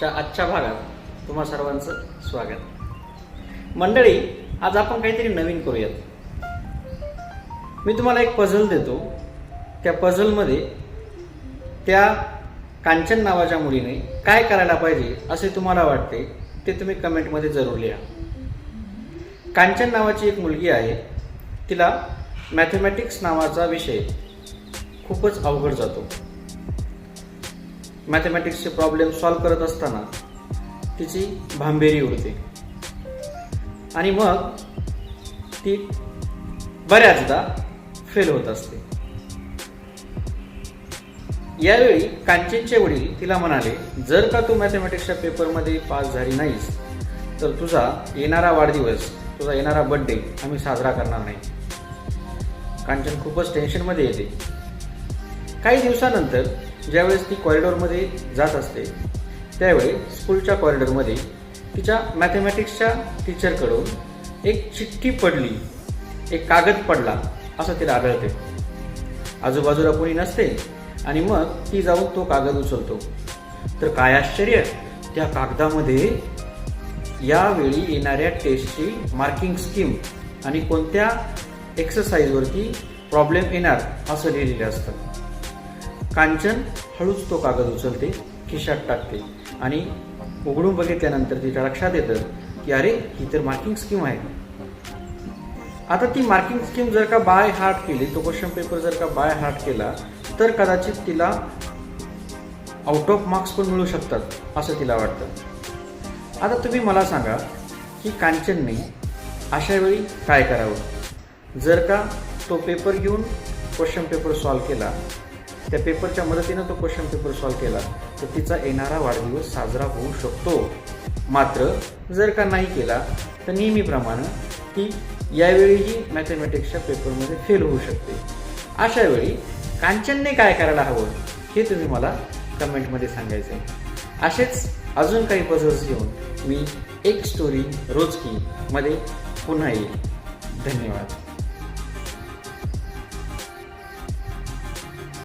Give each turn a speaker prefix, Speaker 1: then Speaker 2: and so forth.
Speaker 1: च्या आजच्या भागात तुम्हा सर्वांचं स्वागत। मंडळी, आज आपण काहीतरी नवीन करूयात। मी तुम्हाला एक पझल देतो, त्या पझलमध्ये त्या कांचन नावाच्या मुलीने काय करायला पाहिजे असे तुम्हाला वाटते ते तुम्ही कमेंटमध्ये जरूर लिहा। कांचन नावाची एक मुलगी आहे, तिला मॅथमॅटिक्स नावाचा विषय खूपच अवघड जातो। मॅथमॅटिक्सचे प्रॉब्लेम सॉल्व्ह करत असताना तिची भांबेरी उडते आणि मग ती बऱ्याचदा फेल होत असते। यावेळी कांचनचे वडील तिला म्हणाले, जर का तू मॅथमॅटिक्सच्या पेपरमध्ये पास झाली नाहीस तर तुझा येणारा वाढदिवस, तुझा येणारा बर्थडे आम्ही साजरा करणार नाही। कांचन खूपच टेन्शनमध्ये येते। काही दिवसानंतर ज्यावेळेस ती कॉरिडॉरमध्ये जात असते त्यावेळी स्कूलच्या कॉरिडॉरमध्ये तिच्या मॅथमॅटिक्सच्या टीचरकडून एक चिठ्ठी पडली, एक कागद पडला असं तिला आढळते। आजूबाजूला कोणी नसते आणि मग ती जाऊन तो कागद उचलतो तर काय आश्चर्य, त्या कागदामध्ये यावेळी येणाऱ्या टेस्टची मार्किंग स्कीम आणि कोणत्या एक्सरसाइजवरती प्रॉब्लेम येणार असं लिहिलेलं असतं। कांचन हळूच तो कागद उचलते, खिशात टाकते आणि उघडून बघितल्यानंतर तिच्या लक्षात येतं की अरे, ही तर मार्किंग स्कीम आहे। आता ती मार्किंग स्कीम जर का बाय हार्ट केली, तो क्वेश्चन पेपर जर का बाय हार्ट केला तर कदाचित तिला आउट ऑफ मार्क्स पण मिळू शकतात असं तिला वाटतं। आता तुम्ही मला सांगा की कांचनने अशा वेळी काय करावं? जर का तो पेपर घेऊन क्वेश्चन पेपर सॉल्व्ह केला, त्या पेपरच्या मदतीनं तो क्वेश्चन पेपर सॉल्व्ह केला तर तिचा येणारा वाढदिवस साजरा होऊ शकतो। मात्र जर का नाही केला तर नेहमीप्रमाणे ती यावेळीही मॅथमॅटिक्सच्या पेपरमध्ये फेल होऊ शकते। अशा वेळी कांचनने काय करायला हवं हे तुम्ही मला कमेंटमध्ये सांगायचं आहे। असेच अजून काही पझल्स घेऊन मी एक स्टोरी रोज की मध्ये पुन्हा येईल। धन्यवाद।